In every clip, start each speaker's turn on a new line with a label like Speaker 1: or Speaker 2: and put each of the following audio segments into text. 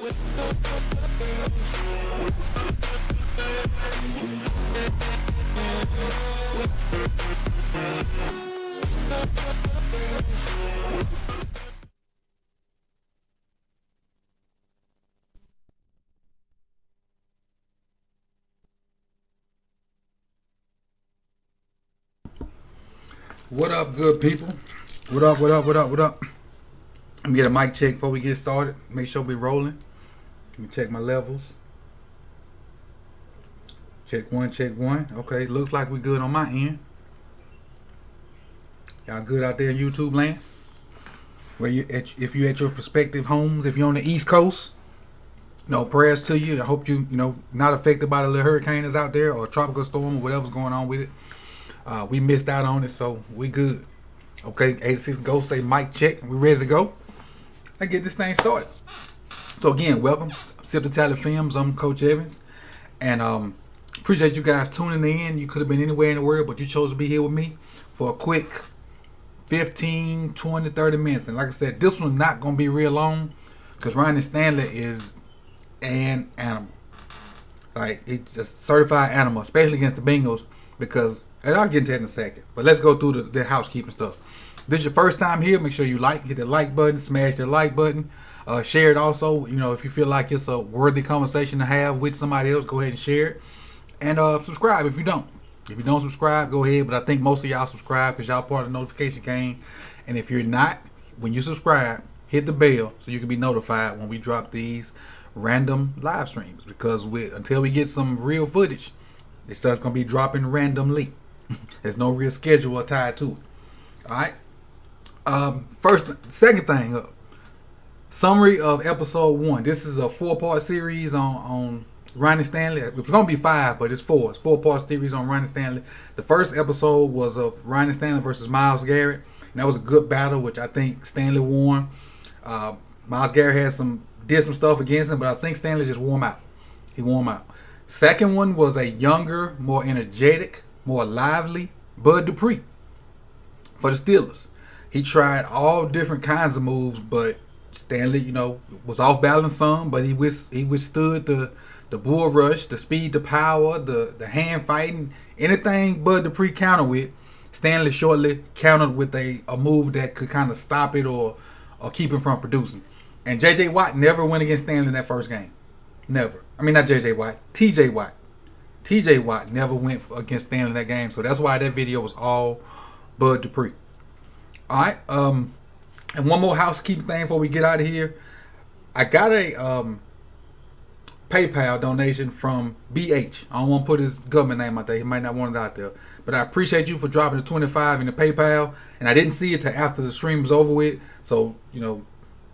Speaker 1: What up, good people? What up, what up, what up, what up? Let me get a mic check before we get started. Make sure we're rolling. Let me check my levels. Check one, check one. Okay, looks like we're good on my end. Y'all good out there in YouTube land? Where you at, if you're at your prospective homes, if you're on the East Coast, no prayers to you. I hope you not affected by the little hurricane that's out there or a tropical storm or whatever's going on with it. We missed out on it, so we good. Okay, 86 Ghost say mic check. We ready to go? Let's get this thing started. So again, welcome. Sip the Talent Films. I'm Coach Evans. And appreciate you guys tuning in. You could have been anywhere in the world, but you chose to be here with me for a quick 15, 20, 30 minutes. And like I said, this one's not going to be real long because Ryan Stanley is an animal. Like, it's a certified animal, especially against the Bengals because... And I'll get into that in a second. But let's go through the housekeeping stuff. This is your first time here. Make sure you hit the like button, smash the like button. Share it also. If you feel like it's a worthy conversation to have with somebody else, go ahead and share it. And subscribe if you don't. If you don't subscribe, go ahead. But I think most of y'all subscribe because y'all part of the notification gang. And if you're not, when you subscribe, hit the bell so you can be notified when we drop these random live streams. Because until we get some real footage, this stuff's going to be dropping randomly. There's no real schedule tied to it. Alright. Second thing up. Summary of episode 1. This is a 4-part series on Ryan Stanley. It was going to be 5, but it's 4. It's 4-part series on Ryan Stanley. The first episode was of Ryan Stanley versus Myles Garrett. And that was a good battle, which I think Stanley won. Myles Garrett did some stuff against him, but I think Stanley just wore him out. He wore him out. Second one was a younger, more energetic, more lively Bud Dupree for the Steelers. He tried all different kinds of moves, but Stanley, was off balance some, but he withstood the bull rush, the speed, the power, the hand fighting, anything Bud Dupree countered with. Stanley shortly countered with a move that could kind of stop it or keep him from producing. And J.J. Watt never went against Stanley in that first game. Never. I mean, not J.J. Watt. T.J. Watt. T.J. Watt never went against Stanley in that game. So that's why that video was all Bud Dupree. All right. And one more housekeeping thing before we get out of here. I got a PayPal donation from BH. I don't want to put his government name out there. He might not want it out there. But I appreciate you for dropping the 25 in the PayPal. And I didn't see it till after the stream was over with. So,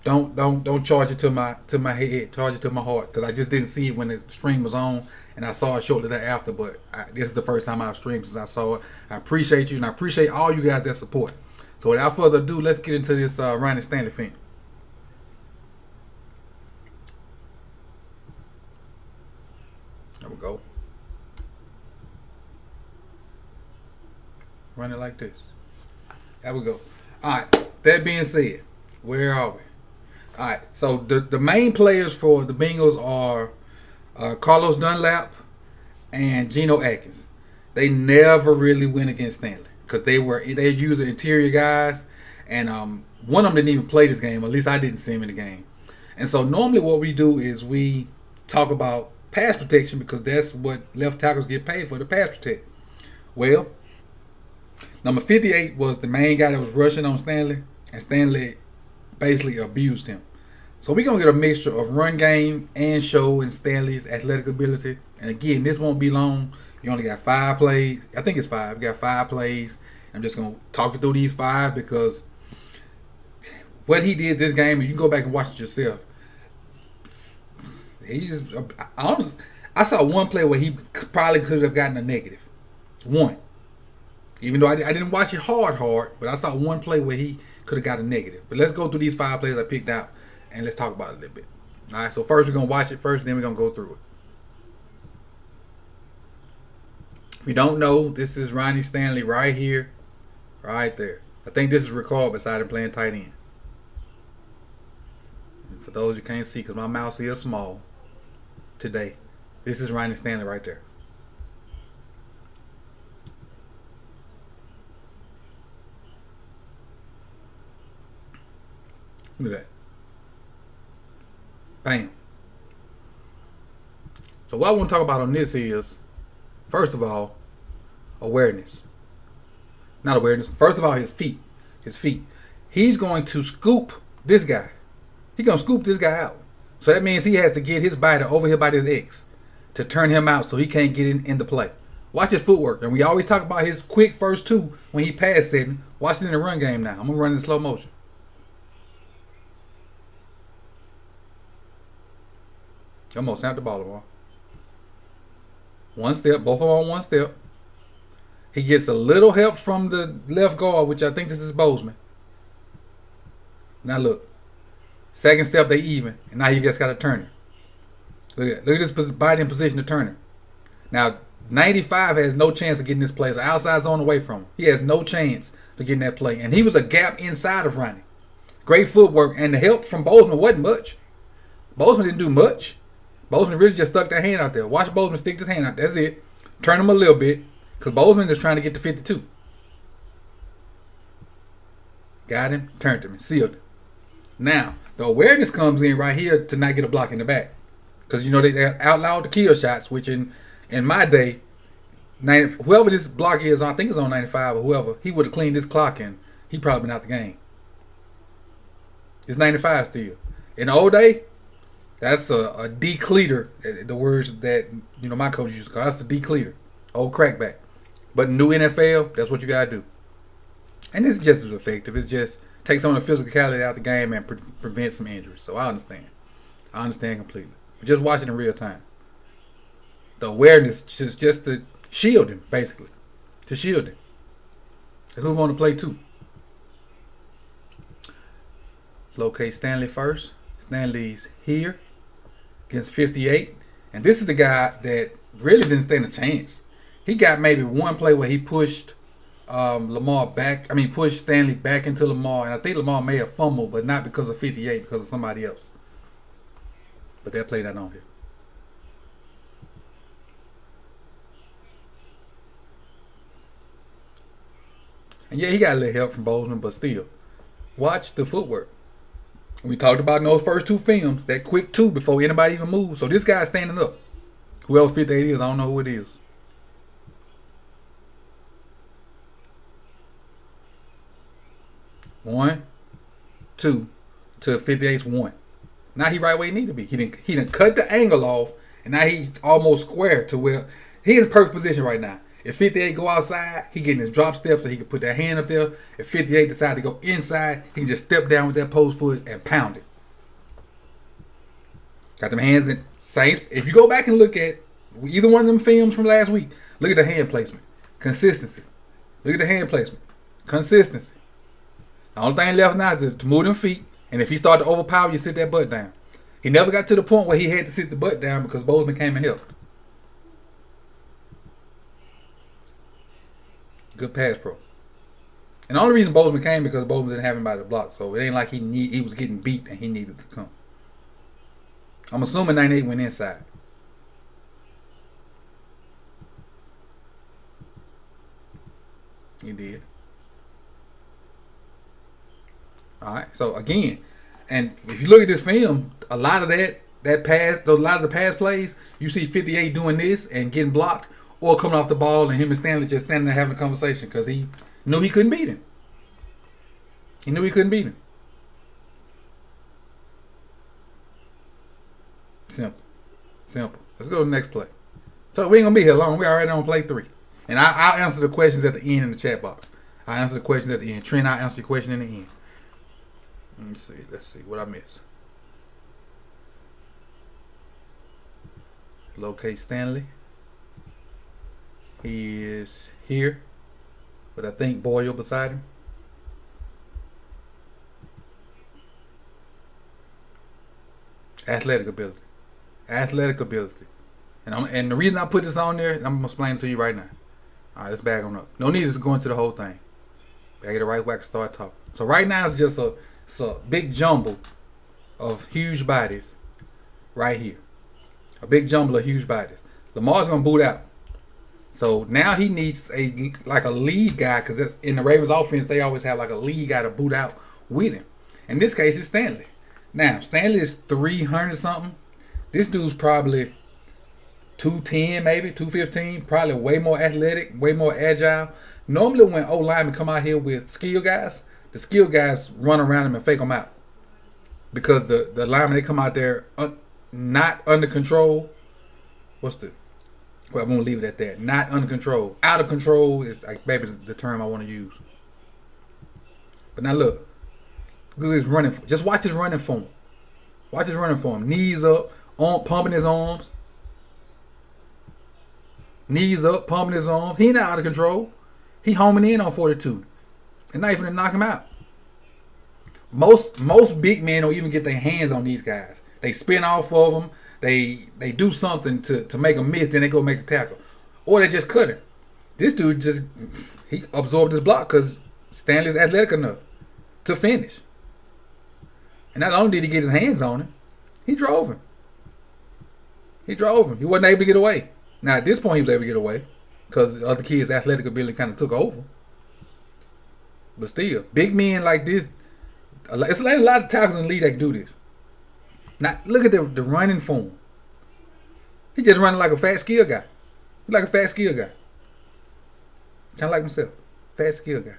Speaker 1: don't charge it to my head. Charge it to my heart. Because I just didn't see it when the stream was on. And I saw it shortly thereafter. But this is the first time I've streamed since I saw it. I appreciate you. And I appreciate all you guys that support. So without further ado, let's get into this Ryan Stanley thing. There we go. Run it like this. There we go. Alright, that being said, where are we? Alright, so the main players for the Bengals are Carlos Dunlap and Geno Atkins. They never really went against Stanley because they using interior guys, and one of them didn't even play this game. At least I didn't see him in the game. And so normally what we do is we talk about pass protection because that's what left tackles get paid for, the pass protect. Well, number 58 was the main guy that was rushing on Stanley, and Stanley basically abused him. So we're going to get a mixture of run game and show in Stanley's athletic ability. And again, this won't be long. You only got 5 plays. I think it's 5. You got 5 plays. I'm just going to talk you through these 5 because what he did this game, and you can go back and watch it yourself. I saw one play where he probably could have gotten a negative. One. Even though I didn't watch it hard, but I saw one play where he could have got a negative. But let's go through these 5 plays I picked out, and let's talk about it a little bit. All right, so first we're going to watch it first, then we're going to go through it. If you don't know, this is Ronnie Stanley right here, right there. I think this is Ricard beside him playing tight end. And for For those you can't see, because my mouse is small today, this is Ronnie Stanley right there. Look at that. Bam. So what I want to talk about on this is, first of all, awareness. Not awareness. First of all, his feet. His feet. He's going to scoop this guy. He's going to scoop this guy out. So that means he has to get his body over here by this X to turn him out so he can't get into play. Watch his footwork. And we always talk about his quick first two when he pass setting. Watch it in the run game now. I'm going to run in slow motion. Come on, snap the ball, ball. One step, both of them on one step. He gets a little help from the left guard, which I think this is Bozeman. Now look. Second step, they even. And now you just got to turn it. Look at this body in position to turn it. Now, 95 has no chance of getting this play. So outside zone away from him. He has no chance of getting that play. And he was a gap inside of Ronnie. Great footwork. And the help from Bozeman wasn't much. Bozeman didn't do much. Bozeman really just stuck that hand out there. Watch Bozeman stick his hand out. That's it. Turn him a little bit. Because Bozeman is trying to get to 52. Got him. Turned him and sealed him. Now, the awareness comes in right here to not get a block in the back. Because, you know, they outlawed the kill shots, which in my day, whoever this block is, I think it's on 95 or whoever, he would have cleaned this clock and he probably been out the game. It's 95 still. In the old day, that's a decleater, the words that, you know, my coach used to call. That's a decleater. Old crackback. But in new NFL, that's what you got to do. And it's just as effective. It's just take some of the physicality out of the game and prevent some injuries. So I understand. I understand completely. But just watch it in real time. The awareness is just to shield him, basically. To shield him. Let's move on to play 2. Locate Stanley first. Stanley's here against 58. And this is the guy that really didn't stand a chance. He got maybe one play where he pushed Lamar back. I mean, pushed Stanley back into Lamar. And I think Lamar may have fumbled, but not because of 58, because of somebody else. But that play not on here. And yeah, he got a little help from Bozeman, but still. Watch the footwork. We talked about in those first 2 films, that quick 2 before anybody even moves. So this guy's standing up. Whoever 58 is, I don't know who it is. One, 2, to 58's 1. Now he right where he need to be. He didn't cut the angle off, and now he's almost square to where he is in perfect position right now. If 58 go outside, he getting his drop step so he can put that hand up there. If 58 decide to go inside, he can just step down with that post foot and pound it. Got them hands in same. If you go back and look at either one of them films from last week, look at the hand placement. Consistency. Look at the hand placement. Consistency. The only thing left now is to move them feet. And if he started to overpower you, sit that butt down. He never got to the point where he had to sit the butt down because Bozeman came and helped. Good pass pro. And the only reason Bozeman came because Bozeman didn't have anybody to block. So it ain't like he was getting beat and he needed to come. I'm assuming 98 went inside. He did. Alright, so again, and if you look at this film, a lot of that pass, a lot of the pass plays, you see 58 doing this and getting blocked, or coming off the ball and him and Stanley just standing there having a conversation because he knew he couldn't beat him. He knew he couldn't beat him. Simple. Simple. Let's go to the next play. So we ain't going to be here long. We're already on play 3. And I'll answer the questions at the end in the chat box. I'll answer the questions at the end. Trent, I'll answer your question in the end. Let me see. Let's see what I missed. Locate Stanley. He is here, but I think Boyle beside him. Athletic ability. Athletic ability. And the reason I put this on there, I'm going to explain it to you right now. All right, let's bag on up. No need to go into the whole thing. Bag it right where I can start talking. So right now it's just a big jumble of huge bodies right here. A big jumble of huge bodies. Lamar's gonna boot out. So now he needs a lead guy, because in the Ravens offense they always have like a lead guy to boot out with him. In this case, it's Stanley. Now Stanley is 300 something. This dude's probably 210, maybe 215. Probably way more athletic, way more agile. Normally when O linemen come out here with skill guys, the skill guys run around them and fake them out, because the linemen, they come out there not under control. Well, I'm gonna leave it at that. Not under control. Out of control is like maybe the term I want to use. But now look at his running. Just watch his running form. Watch his running form. Knees up, pumping his arms. Knees up, pumping his arms. He not out of control. He homing in on 42, and not even to knock him out. Most big men don't even get their hands on these guys. They spin off of them. They do something to make a miss, then they go make the tackle, or they just cut it. This dude he absorbed his block because Stanley's athletic enough to finish. And not only did he get his hands on him, he drove him. He wasn't able to get away. Now at this point he was able to get away because the other kid's athletic ability kind of took over. But still, big men like this, it's like a lot of tackles in the league that can do this. Now, look at the running form. He just running like a fat skill guy. Like a fat skill guy. Kind of like myself. Fat skill guy.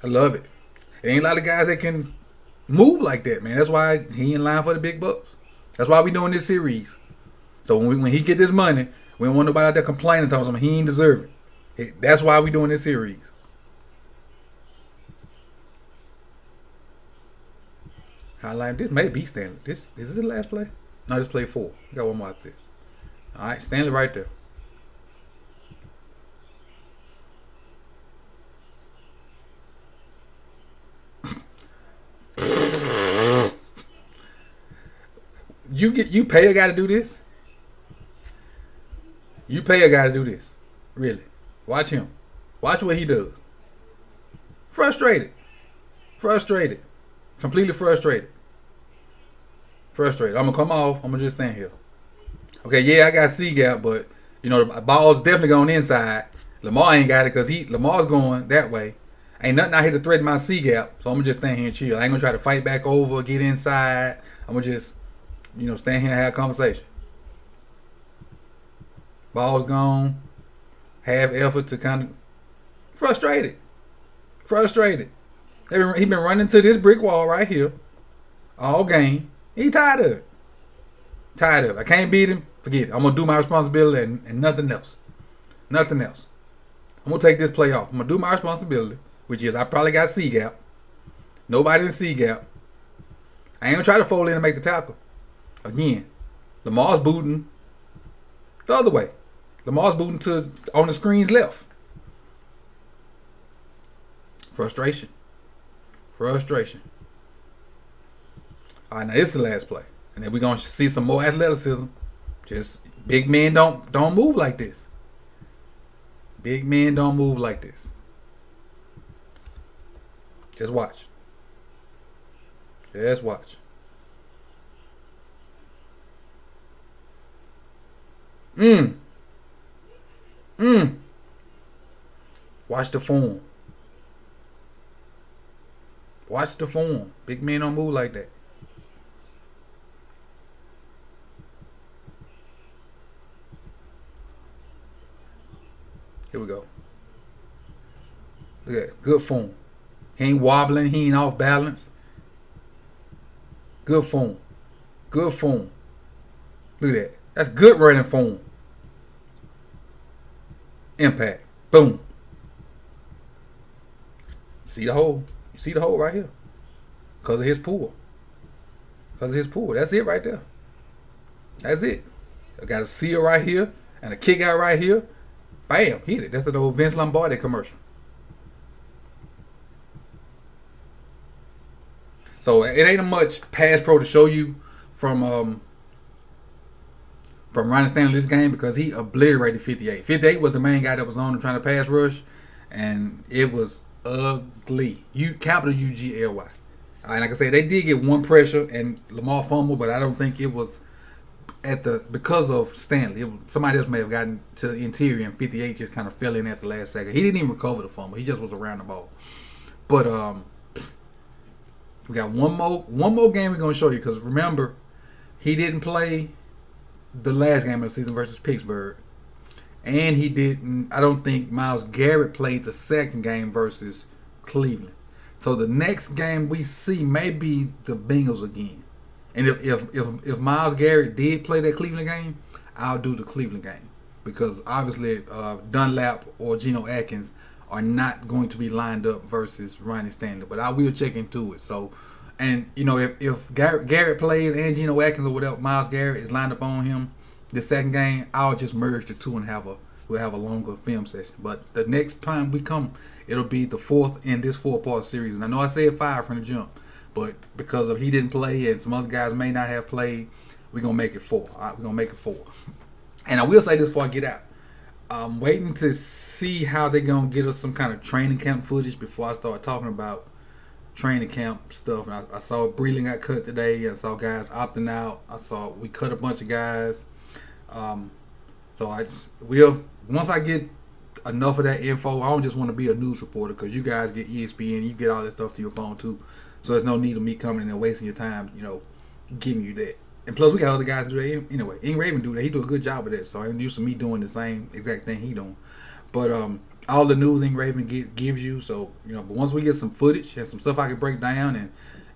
Speaker 1: I love it. There ain't a lot of guys that can move like that, man. That's why he in line for the big bucks. That's why we doing this series. So when he get this money, we don't want nobody out there complaining to him he ain't deserve it. That's why we doing this series. Highlight this may be Stanley. Is this the last play? No, this play 4. We got one more after this. All right, Stanley right there. You pay a guy to do this? You pay a guy to do this? Really? Watch him. Watch what he does. Frustrated. Completely frustrated. I'm gonna come off. I'm gonna just stand here. Okay, yeah, I got C gap, but the ball's definitely going inside. Lamar ain't got it because Lamar's going that way. Ain't nothing out here to threaten my C gap, so I'm gonna just stand here and chill. I ain't gonna try to fight back over, get inside. I'm gonna just, stand here and have a conversation. Ball's gone. Half effort to kind of frustrated. He been running to this brick wall right here all game. He tired of it. I can't beat him. Forget it. I'm going to do my responsibility and nothing else. I'm going to take this play off. I'm going to do my responsibility, which is I probably got C gap. Nobody in C gap. I ain't going to try to fold in and make the tackle. Again, Lamar's booting the other way. Lamar's booting on the screen's left. Frustration. All right, now this is the last play. And then we're going to see some more athleticism. Just big men don't move like this. Just watch. Watch the form. Big men don't move like that. Here we go. Look at that. Good form. He ain't wobbling. He ain't off balance. Good form. Look at that. That's good running form. Impact. Boom. See the hole? You see the hole right here? Because of his pull. That's it right there. That's it. I got a seal right here and a kick out right here. Bam, hit it. That's the old Vince Lombardi commercial. So it ain't much pass pro to show you from Ronnie Stanley this game because he obliterated 58. 58 was the main guy that was on him trying to pass rush, and it was ugly. Capital UGLY. And like I said, they did get one pressure and Lamar fumbled, but I don't think it was because of Stanley. Somebody else may have gotten to the interior and 58 just kind of fell in at the last second. He didn't even recover the fumble. He just was around the ball. But we got one more game we're gonna show you, because remember, he didn't play the last game of the season versus Pittsburgh, and he didn't. I don't think Myles Garrett played the second game versus Cleveland. So the next game we see may be the Bengals again. And if Myles Garrett did play that Cleveland game, I'll do the Cleveland game, because obviously Dunlap or Geno Atkins are not going to be lined up versus Ronnie Stanley. But I will check into it. So, and if Garrett plays and Geno Atkins or whatever, Myles Garrett is lined up on him the second game, I'll just merge the two and we'll have a longer film session. But the next time we come, it'll be the fourth in this 4-part series. And I know I said 5 from the jump, but because of he didn't play and some other guys may not have played, we're going to make it 4. All right, we're going to make it 4. And I will say this before I get out. I'm waiting to see how they're going to get us some kind of training camp footage before I start talking about training camp stuff. And I saw Breland got cut today. I saw guys opting out. I saw we cut a bunch of guys. So I just once I get enough of that info, I don't just want to be a news reporter, because you guys get ESPN, you get all that stuff to your phone too. So there's no need of me coming in and wasting your time, giving you that. And plus, we got other guys do that anyway. IvanEvans do that. He do a good job of that. So I'm used to me doing the same exact thing he doing. But all the news IvanEvans gives you. So but once we get some footage and some stuff I can break down,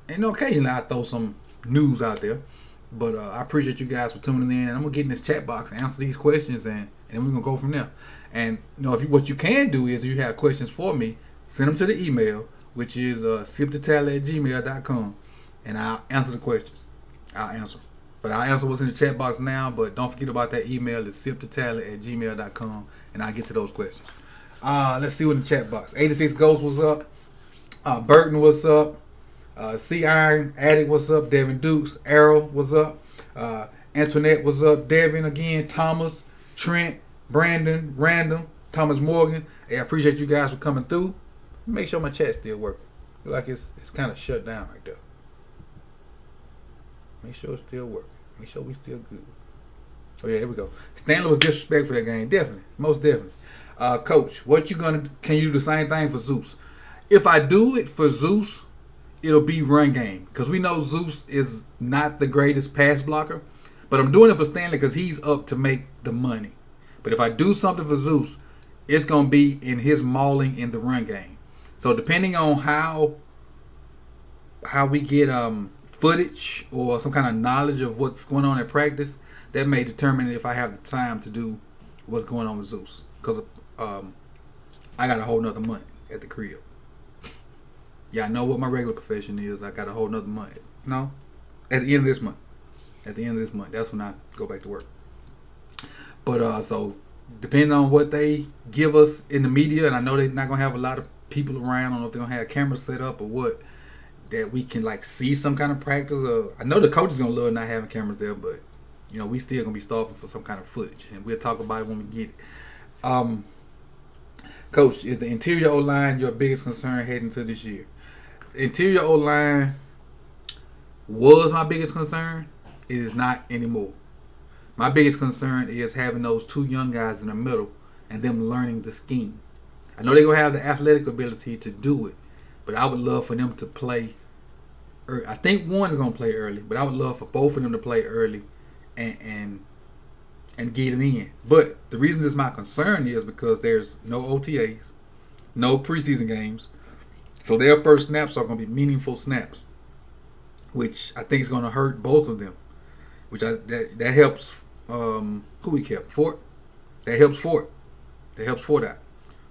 Speaker 1: and occasionally I throw some news out there. But I appreciate you guys for tuning in. And I'm gonna get in this chat box and answer these questions, and we're gonna go from there. And what you can do is, if you have questions for me, send them to the email, which is siptotally@gmail.com, and I'll answer the questions. I'll answer. But I'll answer what's in the chat box now. But don't forget about that email. It's siptotally@gmail.com, and I'll get to those questions. Let's see what in the chat box. 86 Ghost, what's up? Burton, what's up? C Iron Addict, what's up? Devin Dukes, Arrow, what's up? Antoinette, what's up? Devin again, Thomas, Trent, Brandon, Random, Thomas Morgan. Hey, I appreciate you guys for coming through. Make sure my chat's still working. Feel like it's kind of shut down right there. Make sure it's still working. Make sure we still good. Oh yeah, there we go. Stanley was disrespectful for that game, definitely, most definitely. Coach, can you do the same thing for Zeus? If I do it for Zeus, it'll be run game, because we know Zeus is not the greatest pass blocker. But I'm doing it for Stanley because he's up to make the money. But if I do something for Zeus, it's going to be in his mauling in the run game. So depending on how we get footage or some kind of knowledge of what's going on in practice, that may determine if I have the time to do what's going on with Zeus. Because I got a whole nother month at the crib. Yeah, I know what my regular profession is. I got a whole nother month. No, at the end of this month. At the end of this month, that's when I go back to work. But so depending on what they give us in the media, and I know they're not gonna have a lot of people around. I don't know if they're gonna have cameras set up or what, that we can see some kind of practice. I know the coach is gonna love not having cameras there, but we still gonna be starving for some kind of footage, and we'll talk about it when we get it. Coach, is the interior O-line your biggest concern heading to this year? Interior O-line was my biggest concern. It is not anymore. My biggest concern is having those 2 young guys in the middle and them learning the scheme. I know they're going to have the athletic ability to do it, but I would love for them to play early. I think one is going to play early, but I would love for both of them to play early and get it in. But the reason this is my concern is because there's no OTAs, no preseason games. So their first snaps are going to be meaningful snaps, which I think is going to hurt both of them. Which that helps. Who we kept? Fort. That helps Fort. That helps Fort out.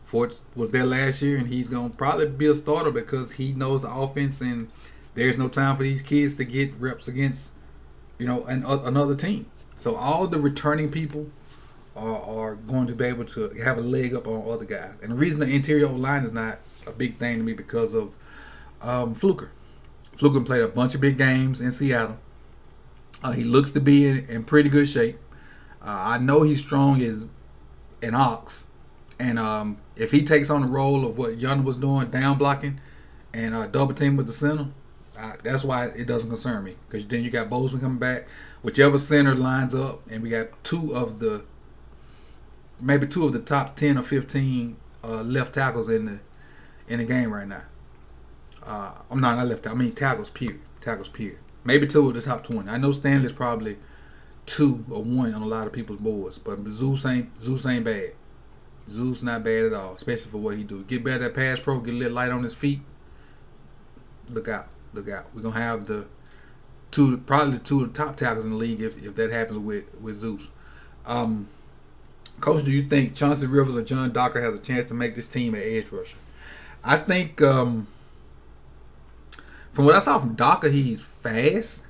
Speaker 1: Fort was there last year, and he's gonna probably be a starter because he knows the offense, and there's no time for these kids to get reps against, another team. So all the returning people are going to be able to have a leg up on other guys. And the reason the interior line is not a big thing to me because of Fluker. Fluker played a bunch of big games in Seattle. He looks to be in pretty good shape. I know he's strong as an ox. And if he takes on the role of what Young was doing, down blocking and double team with the center, That's why it doesn't concern me, because then you got Bozeman coming back, whichever center lines up, and we got maybe two of the top 10 or 15 left tackles in the game right now. I'm not left tackle. I mean tackles period. Tackles period. Maybe two of the top 20. I know Stanley's probably 2 or 1 on a lot of people's boards, but Zeus ain't bad. Zeus not bad at all, especially for what he do. Get better at pass pro, get a little light on his feet. Look out. We're gonna have probably two of the top tackles in the league if that happens with Zeus. Coach, do you think Chauncey Rivers or John Docker has a chance to make this team an edge rusher? I think from what I saw from Docker, he's fast,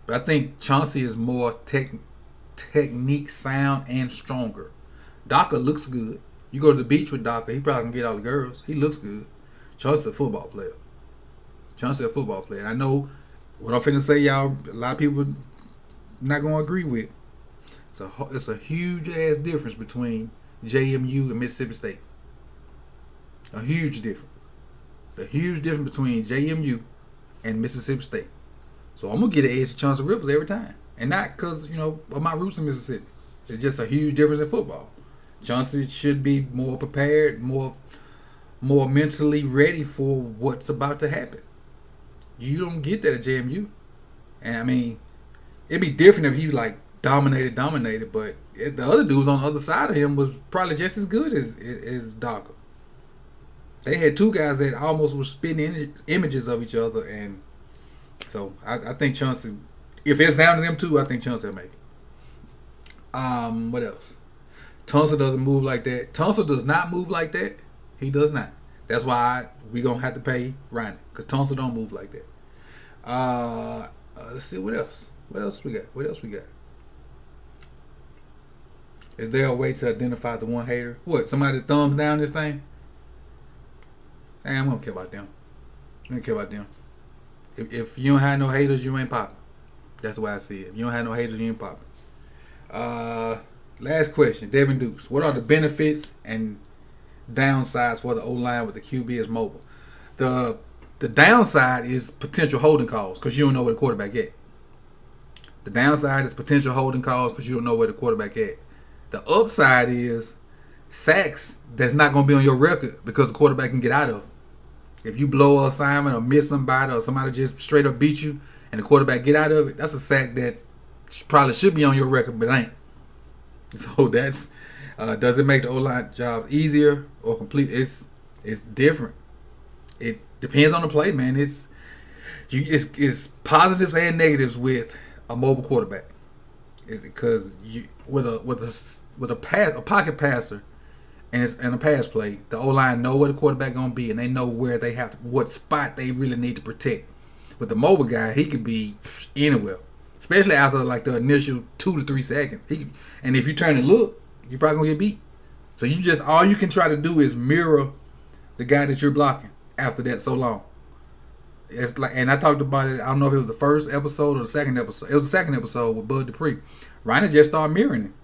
Speaker 1: but I think Chauncey is more technique sound and stronger. Docker looks good. You go to the beach with Docker, he probably can get all the girls. He looks good. Chauncey's a football player. And I know what I'm finna say, y'all, a lot of people not gonna agree with. So it's a huge ass difference between JMU and Mississippi State. A huge difference. It's a huge difference between JMU and Mississippi State. So I'm gonna get an edge to Chauncey Rivers every time, and not because of my roots in Mississippi. It's just a huge difference in football. Chauncey should be more prepared, more mentally ready for what's about to happen. You don't get that at JMU. And I mean, it'd be different if he dominated, but the other dudes on the other side of him was probably just as good as Docker. They had 2 guys that almost were spitting images of each other, and so I think Chauncey, if it's down to them 2, I think Chauncey will make it. What else? Tunsil doesn't move like that. Tunsil does not move like that. He does not. That's why we gonna have to pay Ronnie, because Tunsil don't move like that. Let's see what else. What else we got? Is there a way to identify the one hater? What? Somebody thumbs down this thing? Hey, I don't care about them. If you don't have no haters, you ain't popping. That's the way I see it. If you don't have no haters, you ain't popping. Last question, Devin Dukes. What are the benefits and downsides for the O-line with the QB is mobile? The downside is potential holding calls because you don't know where the quarterback at. The downside is potential holding calls because you don't know where the quarterback at. The upside is sacks that's not going to be on your record because the quarterback can get out of it. If you blow an assignment or miss somebody or somebody just straight up beat you and the quarterback get out of it, that's a sack that probably should be on your record but ain't. So that's does it make the O-line job easier or complete? It's different. It depends on the play, man. It's positives and negatives with a mobile quarterback. Is because with a pocket passer and a pass play, the O-line know where the quarterback gonna be and they know where what spot they really need to protect. With the mobile guy, he could be anywhere. Especially after like the initial 2 to 3 seconds. And if you turn and look, you're probably gonna get beat. So all you can try to do is mirror the guy that you're blocking after that so long. It's like, and I talked about it, I don't know if it was the first episode or the second episode. It was the second episode with Bud Dupree. Reiner just started mirroring him.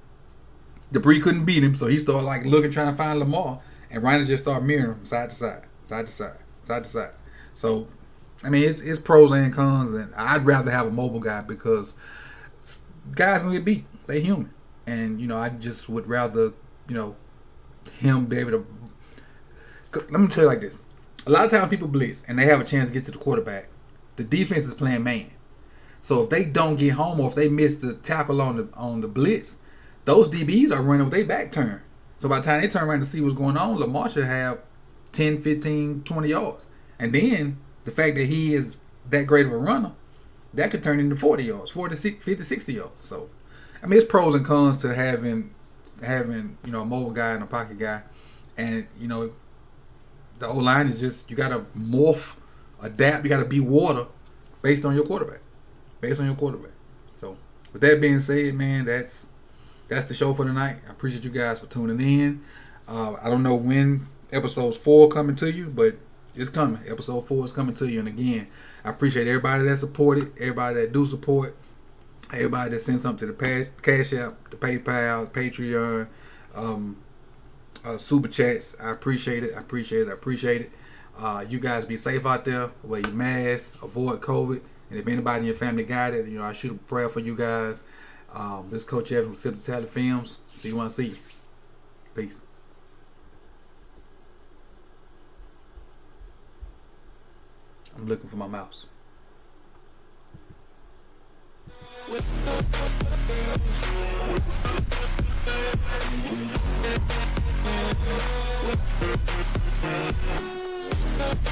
Speaker 1: Dupree couldn't beat him, so he started like looking, trying to find Lamar, and Reiner just started mirroring him side to side. So I mean, it's pros and cons, and I'd rather have a mobile guy because guys gonna get beat. They human, and I just would rather him be able to. Let me tell you like this: a lot of times people blitz and they have a chance to get to the quarterback. The defense is playing man, so if they don't get home or if they miss the tackle on the blitz, those DBs are running with their back turned. So by the time they turn around to see what's going on, Lamar should have 10, 15, 20 yards, and then. The fact that he is that great of a runner, that could turn into 40 yards, 50, 60 yards. So, I mean, it's pros and cons to having a mobile guy and a pocket guy. And, the O-line is just, you got to morph, adapt, you got to be water based on your quarterback. So, with that being said, man, that's the show for tonight. I appreciate you guys for tuning in. I don't know when episodes 4 coming to you, but it's coming. Episode 4 is coming to you. And again, I appreciate everybody that supported, everybody that do support, everybody that sent something to the Cash App, the PayPal, Patreon, Super Chats. I appreciate it. You guys be safe out there. Wear your mask. Avoid COVID. And if anybody in your family got it, I shoot a prayer for you guys. This is Coach Evans from Sip Tally Films. See you want to see you. Peace. I'm looking for my mouse.